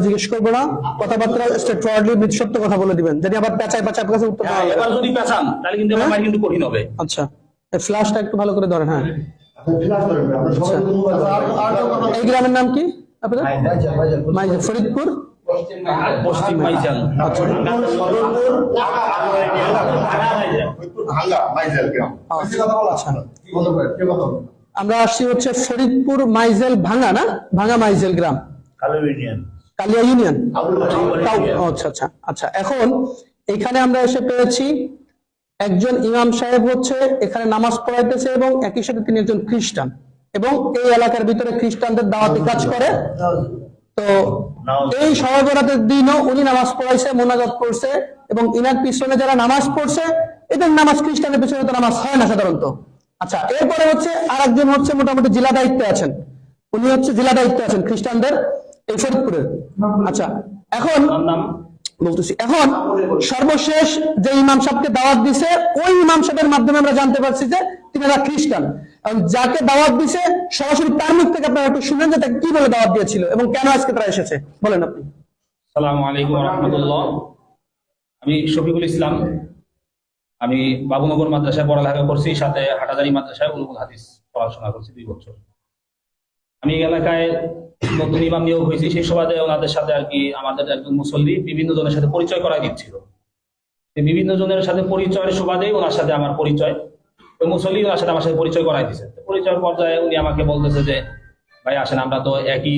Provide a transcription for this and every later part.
জিজ্ঞেস করবো না, কথাবার্তা স্ট্রেট ফরওয়ার্ডলি সত্য কথা বলে দিবেন। যদি আবার পেঁচায় পেঁচায় কাছে উত্তর এবার যদি পেঁচান তাহলে কিন্তু আমার কিন্তু কঠিন হবে। আচ্ছা, এই ফ্ল্যাশটা একটু ভালো করে ধরেন। হ্যাঁ, এই গ্রামের নাম কি আপনাদের? মাইজেল, ফরিদপুর পশ্চিম মাইজেল। আমরা আসছি হচ্ছে ফরিদপুর মাইজেল ভাঙা, না ভাঙা মাইজেল গ্রাম, কালিয়া ইউনিয়ন। আচ্ছা আচ্ছা আচ্ছা। এখন এখানে আমরা এসে পেয়েছি একজন ইমাম সাহেব হচ্ছে এখানে নামাজ পড়াইতেছে এবং একই সাথে তিনি একজন খ্রিস্টান এবং এই এলাকার ভিতরে খ্রিস্টানদের দাওয়াতি কাজ করে। তো এই শবে বরাতের দিনও উনি নামাজ পড়াইছে, মোনাজাত করছে এবং ইনার পিছনে যারা নামাজ পড়ছে এদের নামাজ, খ্রিস্টানের পিছনে তো নামাজ হয় না সাধারণত। আচ্ছা, এরপরে হচ্ছে আরেকজন হচ্ছে মোটামুটি জেলা দায়িত্বে আছেন, উনি হচ্ছে জেলা দায়িত্বে আছেন খ্রিস্টানদের এই ফরিদপুরের। আচ্ছা, এখন বলতেছি, এখন সর্বশেষ যে ইমাম সাহেবকে দাওয়াত দিছে ওই ইমাম সাহেবের মাধ্যমে আমরা জানতে পারছি যে তিনি খ্রিস্টান। যাকে দাওয়াত দিছে সরাসরি তার মুখ থেকে আপনারা একটু শুনেন যে তাকে কি বলে দাওয়াত দিয়েছিল এবং কেন আজকে তারা এসেছে, বলেন আপনি। আসসালামু আলাইকুম ওয়া রাহমাতুল্লাহ। আমি শফিকুল ইসলাম, আমি বাবুনগর মাদ্রাসায় পড়ালেখা করছি, সাথে হাটাজারি মাদ্রাসায় উলুমুল হাদিস পড়াশোনা করছি 2 বছর। আমি এলাকায় নতুন ইমাম নিয়োগ হয়েছি, সেই সুবাদে ওনাদের সাথে আর কি আমাদের একজন মুসল্লি বিভিন্ন জনের সাথে পরিচয় করাই দিচ্ছিল। বিভিন্ন জনের সাথে পরিচয়ের সুবাদে ওনার সাথে আমার পরিচয়, ওই মুসল্লি ওনার সাথে আমার সাথে পরিচয় করাই দিচ্ছে। পরিচয়ের পর্যায়ে উনি আমাকে বলতেছে যে ভাই আসেন, আমরা তো একই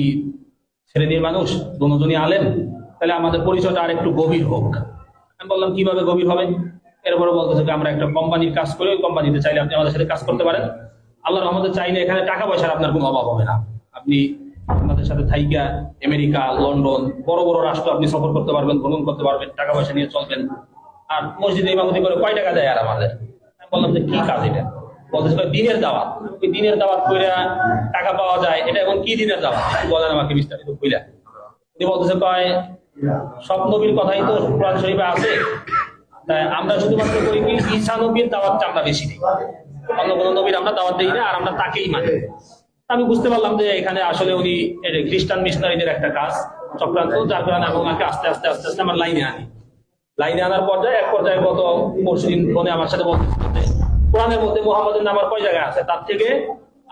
শ্রেণীর মানুষ, দুজনই আলেম, তাহলে আমাদের পরিচয়টা আর একটু গভীর হোক। আমি বললাম কিভাবে গভীর হবে? এরপরে বলতেছে যে আমরা একটা কোম্পানির কাজ করি, ওই কোম্পানিতে চাইলে আপনি আমাদের সাথে কাজ করতে পারেন। আল্লাহর রহমতে চাইলে এখানে টাকা পয়সার আপনার কোনো অভাব হবে না। আপনি আমাদের সাথে থাইকা আমেরিকা, লন্ডন, বড় বড় রাষ্ট্র আপনি সফর করতে পারবেন, ভ্রমণ করতে পারবেন, টাকা পয়সা নিয়ে চলবেন। আর মসজিদে ইমামতি করে কয় টাকা দেয় আর আমাদের? আমি বললাম যে কি কাজ এটা? বলতেছে দিনের দাওয়াত। ওই দিনের দাওয়াত করে টাকা পাওয়া যায়, এটা এখন কি দিনের দাওয়াত বলেন আমাকে বিস্তারিত কইলা। উনি বলতেছে কয় সব নবীর কথাই তো কোরআন শরীফে আছে, তাই আমরা শুধুমাত্র করি কি ঈসা নবীর দাওয়াতটা আমরা বেশি দিই, অন্য কোনো নবীর আমরা দাওয়াত দিই না, আর আমরা তাকেই মানি। আমি বুঝতে পারলাম যে এখানে আসলে উনি খ্রিস্টান মিশনারিদের একটা কাজ চক্রান্ত, যার কারণে আমি ওনাকে আস্তে আস্তে আস্তে আস্তে আমার লাইনে আনি। লাইনে আনার পর্যায়ে এক পর্যায়ে গত পরশুদিন ফোনে আমার সাথে বলতে কোরআনের মধ্যে মুহাম্মদের নাম আর কয় জায়গায় আছে, তার থেকে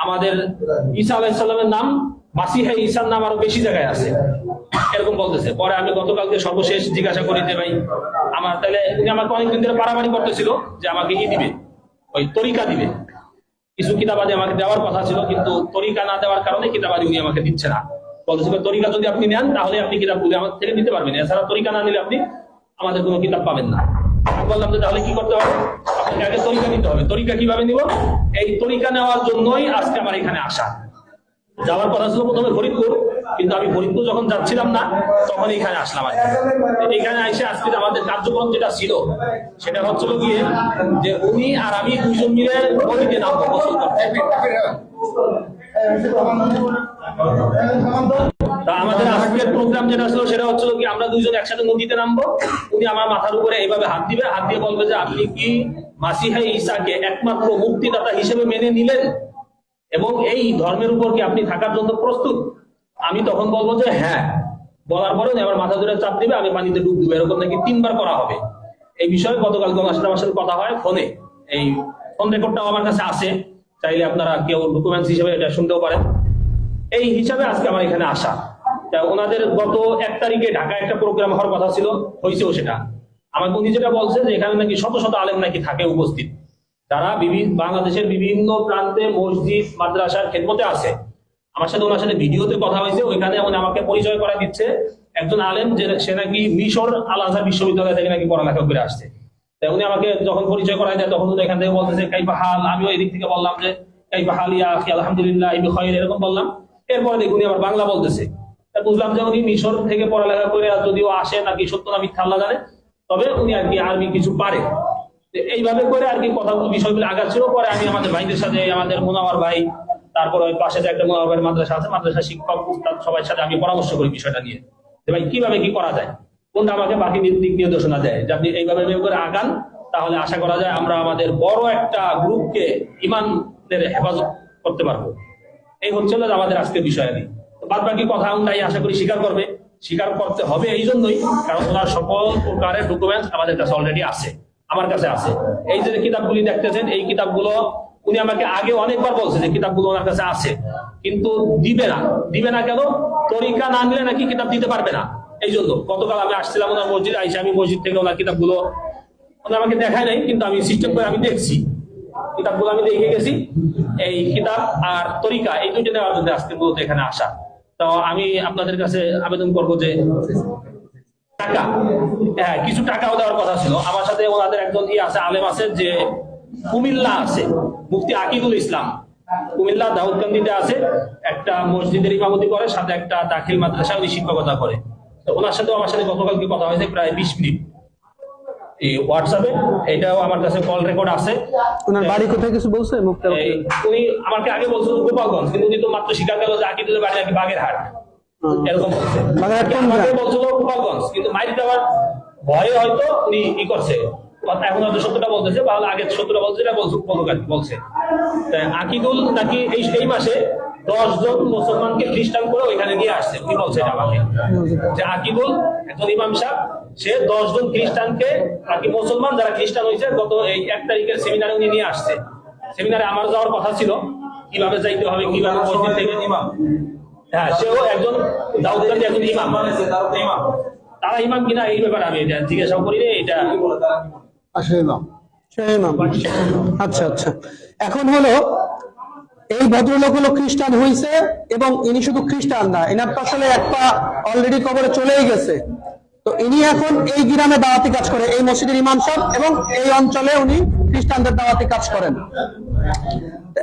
আমাদের ঈসা আলাইহিস সালামের নাম, মাসিহ ঈসার নাম আরো বেশি জায়গায় আছে, এরকম বলতেছে। পরে আমি গতকালকে সর্বশেষ জিজ্ঞাসা করি যে ভাই আমার, তাহলে উনি আমাকে অনেকদিন ধরে পারামারি করতেছিল যে আমাকে দিবে, ওই তরিকা দিবে, কিছু কিতাবাদি আমাকে দেওয়ার কথা ছিল, কিন্তু তরিকা না দেওয়ার কারণে কিতাবাদি উনি আমাকে দিচ্ছে না। বলতেছিল তরিকা যদি আপনি নেন তাহলে আপনি কিতাবগুলি আমার থেকে নিতে পারবেন, এছাড়া তরিকা না নিলে আপনি আমাদের কোনো কিতাব পাবেন না। আমি বললাম যে তাহলে কি করতে হবে? আপনাকে আগে তরিকা নিতে হবে। তরিকা কিভাবে নিব? এই তরিকা নেওয়ার জন্যই আজকে আমার এখানে আসা। যাওয়ার কথা ছিল প্রথমে ফরিদপুর, কিন্তু আমি ফরিদপুর যখন যাচ্ছিলাম না তখন এখানে আসলাম। এখানে এসে আজকে আমাদের কার্যক্রম যেটা ছিল সেটা হচ্ছিল গিয়ে যে উনি আর আমি 2 জন মিলে নদীতে নামবো গোসল করতে। আমাদের আজকের প্রোগ্রাম যেটা ছিল সেটা হচ্ছিল কি আমরা 2 জন একসাথে নদীতে নামবো। উনি আমার মাথার উপরে এইভাবে হাত দিবে, হাত দিয়ে বলবে যে আপনি কি মাসিহ ঈসাকে একমাত্র মুক্তিদাতা হিসেবে মেনে নিলেন এবং এই ধর্মের উপর কি আপনি থাকার জন্য প্রস্তুত? আমি তখন বলবো যে হ্যাঁ। বলার পরে আমার মাথা ধরে চাপ দিবে, আমি পানিতে ডুব দিব, এরকম নাকি 3 বার করা হবে। এই বিষয়ে গতকাল আমার সাথে কথা হয় ফোনে, এই ফোন রেকর্ডটাও আমার কাছে আছে, চাইলে আপনারা কেউ ডকুমেন্টস হিসেবে এটা শুনতেও পারেন। এই হিসাবে আজকে আমার এখানে আসা। ওনাদের গত 1 তারিখে ঢাকায় একটা প্রোগ্রাম হওয়ার কথা ছিল, হয়েছেও সেটা। আমাকে উনি যেটা বলছে যে এখানে নাকি শত শত আলেম নাকি থাকে উপস্থিত, যারা বাংলাদেশের বিভিন্ন প্রান্তে মসজিদ মাদ্রাসার খেদমতে আছে। আমার সাথে ওনার সাথে ভিডিওতে কথা হয়েছে, ওইখানে উনি আমাকে পরিচয় করা দিচ্ছে একজন আলেম, যে সে নাকি মিশর আল আজহার বিশ্ববিদ্যালয় থেকে নাকি পড়ালেখা করে আসছে। তাই উনি আমাকে যখন পরিচয় করাই দেয় তখন উনি এখান থেকে বলতেছে কাইফা হাল। আমিও এই দিক থেকে বললাম যে কাইফা হাল ইয়া আখি, আলহামদুলিল্লাহ বিখাইর, এরকম বললাম। এরপরে দেখুন উনি আবার বাংলা বলতেছে। বুঝলাম যে উনি মিশর থেকে পড়ালেখা করে যদিও আসে নাকি সত্য না মিথ্যা আল্লাহ জানে, তবে উনি আর কি আরবি কিছু পারে। এইভাবে করে আর কি কথাগুলো বিষয়গুলো আগাচ্ছিল। পরে আমি আমাদের ভাইদের সাথে, আমাদের মুনাওয়ার ভাই, তারপর ওই পাশে যে একটা মুনাওয়ার মাদ্রাসা আছে, মাদ্রাসা শিক্ষক উস্তাদ সবার সাথে আমি পরামর্শ করি বিষয়টা নিয়ে, যে ভাই কিভাবে কি করা যায়, কোনটা আমাকে বাকি দিক নির্দেশনা দেয় যে আপনি এইভাবে করে আগান, তাহলে আশা করা যায় আমরা আমাদের বড় একটা গ্রুপকে ইমানের হেফাজত করতে পারবো। এই হচ্ছিল আমাদের আজকের বিষয়। বাদ বাকি কথা উন্নয় আশা করি স্বীকার করবে, স্বীকার করতে হবে এই জন্যই কারণ ওনার সকল প্রকারের ডকুমেন্টস আমাদের কাছে অলরেডি আছে, আমার কাছে আছে। এই যে কিতাবগুলি দেখতেছেন, এই কিতাবগুলো উনি আমাকে আগে অনেকবার বলছে যে কিতাবগুলো ওনার কাছে আছে, কিন্তু দিবে না কেন? তরিকা না নিলে নাকি কিতাব দিতে পারবে না। এই জন্য গতকাল আমি আসছিলাম ওনার মসজিদে, আইসা আমি মসজিদ থেকে ওনার কিতাবগুলো ওনার আমাকে দেখায় নাই, কিন্তু আমি সিস্টেম করে আমি দেখছি কিতাবগুলো, আমি দেখে গেছি। এই কিতাব আর তরিকা এই দুইটা নেওয়ার জন্য আজকে মূলত এখানে আসা। তো আমি আপনাদের কাছে আবেদন করবো যে টাকা, হ্যাঁ কিছু টাকাও দেওয়ার কথা ছিল। আমার সাথে ওনাদের একজন আছে, আলেম আছে, যে কুমিল্লা আছে, মুফতি আকিদুল ইসলাম, কুমিল্লা দাউদকান্দিতে আছে, একটা মসজিদের ইমামতি করে, সাথে একটা দাখিল মাদ্রাসা উনি শিক্ষকতা করে। তো ওনার সাথে আমার সাথে গতকালকে কথা হয়েছে প্রায় 20 মিনিট এই হোয়াটসঅ্যাপে, এটাও আমার কাছে কল রেকর্ড আছে। ওনার বাড়ি কোথায় কিছু বলছে? উনি আমাকে আগে বলছিল গোপালগঞ্জ, কিন্তু উনি তো মাত্র স্বীকার করলো যে আকিদুলের বাড়ি নাকি বাগেরহাট, এরকম বলছে। আমাকে বলছিল গোপালগঞ্জ, কিন্তু মাইরি দেওয়ার ভয়ে হয়তো উনি ই করছে, এখন হয়তো সত্যটা বলতেছে, বা আগে সত্যটা বলছে, এটা বলছে। আকিদুল নাকি এই মাসে 10 জন মুসলমানকে খ্রিস্টান করে ওইখানে নিয়ে আসছে, উনি বলছে এটা আমাকে, যে আকিদুল একজন ইমাম সাহেব, সে 10 জন খ্রিস্টানকে নাকি মুসলমান যারা খ্রিস্টান হয়েছে গত এই 1 তারিখের সেমিনারে উনি নিয়ে আসছে। সেমিনারে আমার যাওয়ার কথা ছিল, কিভাবে যাইতে হবে, কিভাবে মসজিদ থেকে ইমাম, হ্যাঁ সেও একজন দাউদকান্দি একজন ইমাম, তারা ইমাম কিনা এই ব্যাপারে আমি এটা জিজ্ঞাসা করি রে, এটা আচ্ছা আচ্ছা। এখন হলো এই ভদ্রলোক হলো খ্রিস্টান হয়েছে, এবং ইনি শুধু খ্রিস্টান না, এনার তো আসলে একটা অলরেডি কবরে চলেই গেছে। তো ইনি এখন এই গ্রামে দাওয়াতি কাজ করে, এই মসজিদের ইমাম সাহেব, এবং এই অঞ্চলে উনি খ্রিস্টানদের দাওয়াতি কাজ করেন।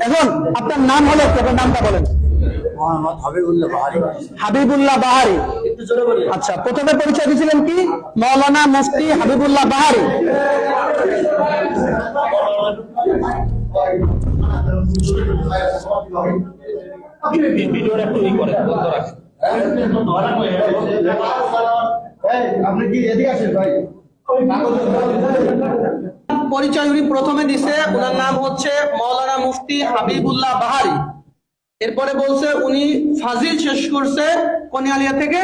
এখন আপনার নাম হলো, আপনার নামটা বলেন। হাবিবুল্লাহ বাহারি। আচ্ছা, প্রথমে পরিচয় দিয়েছিলেন কি? মৌলানা মুফতি হাবিবুল্লাহ বাহারি। ভিডিওটা একটু ই করে বন্ধ রাখেন। আপনি কি এদিকে আসেন ভাই? পরিচয় উনি প্রথমে দিছে, ওনার নাম হচ্ছে মৌলানা মুফতি হাবিবুল্লাহ বাহারি। এরপরে বলছে উনি ফাজিল শেষ করছে কোনিয়ালিয়া থেকে,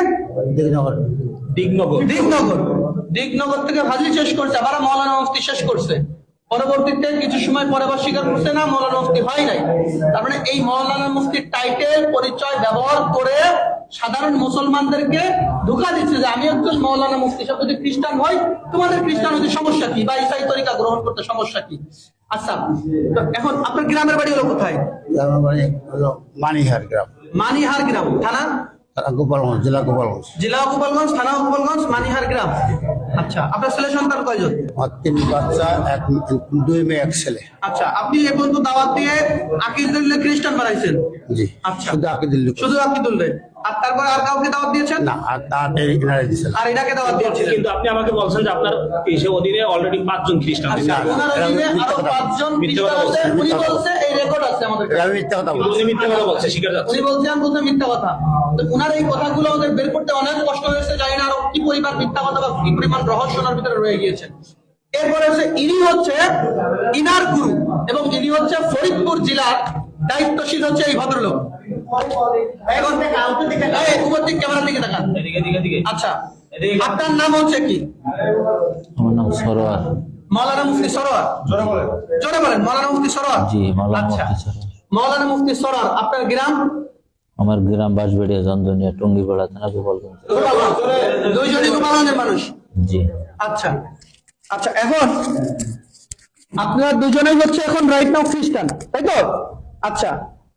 দিগনগর থেকে ফাজিল শেষ করছে, আবার মৌলানা মুফতি শেষ করছে। পরবর্তীতে কিছু সময় পরে আবার স্বীকার করছে না মৌলানা মুফতি হয় নাই। তার মানে এই মৌলানা মুফতির টাইটেল পরিচয় ব্যবহার করে সাধারণ মুসলমানদেরকে ধোঁকা দিচ্ছে যে আমি একজন মৌলানা মুফতি সব যদি খ্রিস্টান হয়, তোমাদের খ্রিস্টান হতে সমস্যা কি, বা ইসাই তরিকা গ্রহণ করতে সমস্যা কি? আচ্ছা, তো এখন আপনার গ্রামের বাড়ি হলো কোথায়? মানিহার গ্রাম। মানিহার গ্রাম, থানা গোপালগঞ্জ, জেলা গোপালগঞ্জ। জেলা গোপালগঞ্জ, থানা গোপালগঞ্জ, মানিহার গ্রাম। আচ্ছা, আপনার ছেলে সন্তান কয়জন? আমার 3 বাচ্চা, 2 মেয়ে 1 ছেলে। আচ্ছা, আপনি এখন তো দাওয়াত দিয়ে আকিদুল্লাহ খ্রিস্টান বানাইছেন? জি। আচ্ছা, শুধু আকিদুল্লাহ। শুধু আকিদুল্লাহ। আর তারপর আর কাউকে দাওয়াত দিয়েছেন? না, আর তাদের ইনারে দিয়েছেন। আর এটাকে দাওয়াত দিয়েছিলেন? কিন্তু আপনি আমাকে বলছেন যে আপনার এই অধীনে অলরেডি 5 জন খ্রিস্টান আছে। ওনার অধীনে আরো 5 জন খ্রিস্টান আছে, উনি বলছে এই রেকর্ড আছে আমাদের কাছে। আমি মিথ্যা কথা বলছি। উনি মিথ্যা কথা বলছে, স্বীকার যাচ্ছে। উনি বলছেন বলতে মিথ্যা কথা। তো ওনার এই কথাগুলো আমাদের বের করতে অনেক কষ্ট হয়েছে, জানি না আরো কি পরিমাণ মিথ্যা কথা বা কি পরিমাণ রহস্য ওনার ভিতরে রয়ে গিয়েছে। এরপরে হচ্ছে ইনি হচ্ছে ইনার গুরু, এবং ইনি হচ্ছে ফরিদপুর জেলার দায়িত্বশীল হচ্ছে এই ভদ্রলোক। এখন উপর দিক ক্যামেরার দিকে তাকান। আচ্ছা, আপনার নাম হচ্ছে কি? আমার নাম সরোয়ার। মৌলানা মুফতি সরোয়ার। জোরে বলেন, মৌলানা মুফতি সরোয়ার। জি, মৌলানা আচ্ছা, মুফতি সরোয়ার। মৌলানা মুফতি সরোয়ার। আপনার গ্রাম? আমার গ্রাম বাঁশবেড়িয়া, চন্দনিয়া, টঙ্গিপাড়া থানা, গোপালগঞ্জ। দুইজনই গোপালগঞ্জের মানুষ? জি। আচ্ছা আচ্ছা, এখন আপনারা দুজনেই হচ্ছে এখন রাইট নাও খ্রিস্টান, তাই তো? আচ্ছা,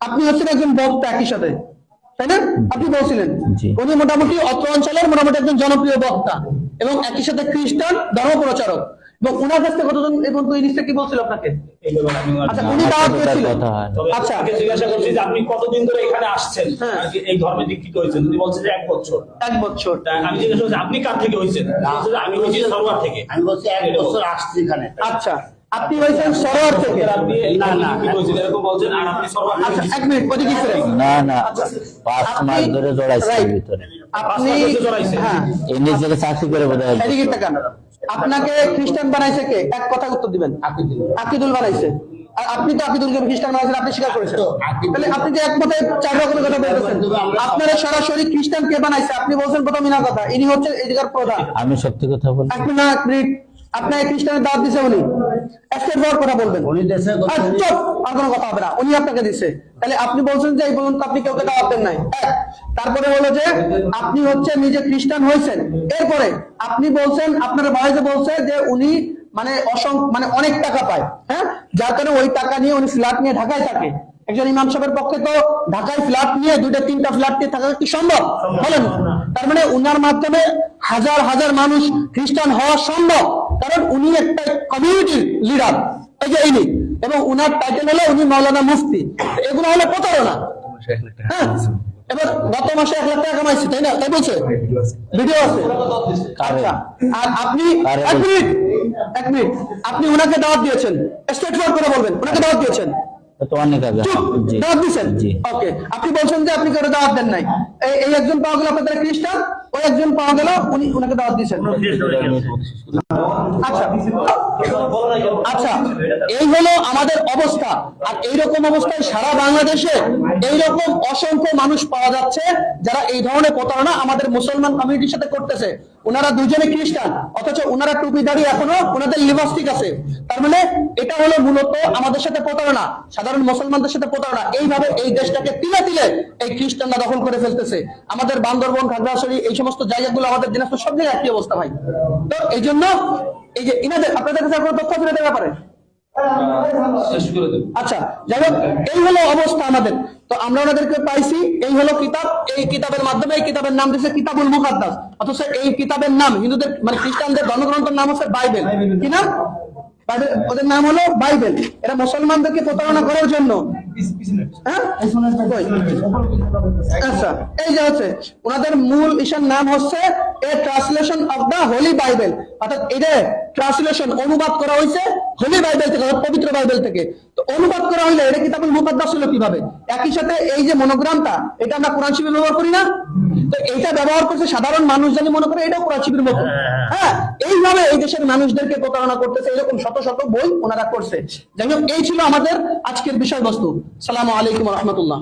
আপনি হচ্ছেন একজন বক্তা একই সাথে, তাই না? আপনি বলছিলেন জি। উনি মোটামুটি অত্র অঞ্চলের মোটামুটি একজন জনপ্রিয় বক্তা, এবং একই সাথে খ্রিস্টান ধর্ম প্রচারক। এবং ওনার কাছ থেকে কতজন এবং তুই নিশ্চয় কি বলছিল আপনাকে? আচ্ছা, উনি দাওয়াত দিয়েছিলেন। আচ্ছা, জিজ্ঞাসা করছি যে আপনি কতদিন ধরে এখানে আসছেন, এই ধর্মে দীক্ষিত হয়েছেন? উনি বলছেন যে 1 বছর। 1 বছর। আমি জিজ্ঞাসা করছি আপনি কার থেকে হয়েছেন? আমি হয়েছি সরোয়ার থেকে। আমি বলছি 1 বছর আসছি এখানে। আচ্ছা, আপনি হয়েছেন সরোয়ার থেকে? আপনি এরকম বলছেন, আর আপনি সরোয়ার। আচ্ছা, 1 মিনিট, ওদিকে ফিরে। না না, 5 মাস ধরে জড়াইছে এর ভিতরে। আপনি হ্যাঁ, এই নিজেকে চাকরি করে বোধহয়। এদিকে তাকান। আপনাকে খ্রিস্টান বানাইছে কে? এক কথা উত্তর দিবেন। আকিদুল বানাইছে। আর আপনি তো আকিদুল করিম খ্রিস্টান মাঝে আপনি স্বীকার করেছেন, তাহলে আপনি যে একমতে 4 রকমের কথা বলতেছেন। আপনারা সরাসরি খ্রিস্টান কে বানাইছে আপনি বলছেন প্রথম মিনা কথা, ইনি হচ্ছে এই জায়গার প্রধান। আমি সত্যি কথা বলি। এক মিনিট, আপনার খ্রিস্টানের দাওয়াত দিছে উনি, স্টেট ফরওয়ার্ড কথা বলবেন। উনি দেশে চুপ, আর কোনো কথা হবে না, উনি আপনাকে দিছে, তাহলে আপনি বলছেন যে এই পর্যন্ত আপনি কাউকে দাওয়াত দেন নাই। তারপরে হলো যে আপনি হচ্ছে নিজে খ্রিস্টান হয়েছেন, এরপরে আপনি বলছেন আপনার ভাই যে বলছে যে উনি মানে মানে অনেক টাকা পায়, হ্যাঁ, যার কারণে ওই টাকা নিয়ে উনি ফ্ল্যাট নিয়ে ঢাকায় থাকে। একজন ইমাম সাহেবের পক্ষে তো ঢাকায় ফ্ল্যাট নিয়ে 2-3টা ফ্ল্যাট নিয়ে থাকা কি সম্ভব? বলেন। তার মানে উনার মাধ্যমে হাজার হাজার মানুষ খ্রিস্টান হওয়া সম্ভব, কারণ উনি একটা কমিউনিটির লিডার, এই যে ইনি, এবং উনার টাইটেল হলো উনি মাওলানা মুফতি। এগুলো হলো প্রতারণা। হ্যাঁ, এবার গত মাসে 1 লাখ টাকা কামাইছে, তাই না? তাই বলছে, ভিডিও আছে। আচ্ছা, আর আপনি এক মিনিট আপনি উনাকে দাওয়াত দিয়েছেন, স্ট্রেট ফরওয়ার্ড করে বলবেন, উনাকে দাওয়াত দিয়েছেন তো অনেক আগে। জি দাওয়াত দিয়েছেন, জি। ওকে। আপনি বলছেন যে আপনি কেউ দাওয়াত দেন নাই, এই একজন পাওয়া গেল আপনাদের খ্রিস্টান, ওই একজন পাওয়া গেল উনি উনাকে দাওয়াত দিয়েছেন। আচ্ছা আচ্ছা, এই হলো আমাদের অবস্থা। আর এইরকম অবস্থায় সারা বাংলাদেশে এইরকম অসংখ্য মানুষ পাওয়া যাচ্ছে যারা এই ধরনের প্রতারণা আমাদের মুসলমান কমিউনিটির সাথে করতেছে। ওনারা দুজনে খ্রিস্টান, অথচ ওনারা টুপি দাঁড়িয়ে এখনো ওনাদের লিপস্টিক আছে। তার মানে এটা হলো মূলত আমাদের সাথে প্রতারণা, সাধারণ মুসলমানদের সাথে প্রতারণা। এইভাবে এই দেশটাকে তিলে তিলে এই খ্রিস্টানরা দখল করে ফেলতেছে। আমাদের বান্দরবন, খাগড়াছড়ি, এই সমস্ত জায়গাগুলো, আমাদের দিনাজপুর, সব জায়গায় একই অবস্থা ভাই। তো এই জন্য এই যে ইনাদের, আপনাদের কাছে কোনো তথ্য ফিরে দেওয়া পারে? শেষ করে দেব। আচ্ছা, যাই হোক, এই হলো অবস্থা আমাদের। তো আমরা ওনাদেরকে পাইছি, এই হলো কিতাব, এই কিতাবের মাধ্যমে, এই কিতাবের নাম দিয়েছে কিতাবুল মুকাদ্দাস, অথচ এই কিতাবের নাম হিন্দুদের মানে খ্রিস্টানদের ধর্মগ্রন্থের নাম হচ্ছে বাইবেল। কি নাম? ওদের নাম হলো বাইবেল। এরা মুসলমানদেরকে প্রতারণা করার জন্য, হ্যাঁ, আচ্ছা, এই যে হচ্ছে ওনাদের মূল ইসার নাম হচ্ছে a translation of the Holy Bible, অর্থাৎ এটা ট্রান্সলেশন, অনুবাদ করা হয়েছে হোলি বাইবেল থেকে, পবিত্র বাইবেল থেকে। তো অনুবাদ করা হইলে এটা কিতাবুল মুকাদ্দাস হলো কিভাবে? একই সাথে এই যে মনোগ্রামটা, এটা আমরা কোরআন শিবির ব্যবহার করি না? তো এইটা ব্যবহার করছে সাধারণ মানুষ, জানি মনে করে এটাও কোরআন শিবির মতো। হ্যাঁ, এইভাবে এই দেশের মানুষদেরকে প্রতারণা করতেছে, এরকম শত শত বই ওনারা করছে। যাই হোক, এই ছিল আমাদের আজকের বিষয়বস্তু। আসসালামু আলাইকুম ওয়া রাহমাতুল্লাহ।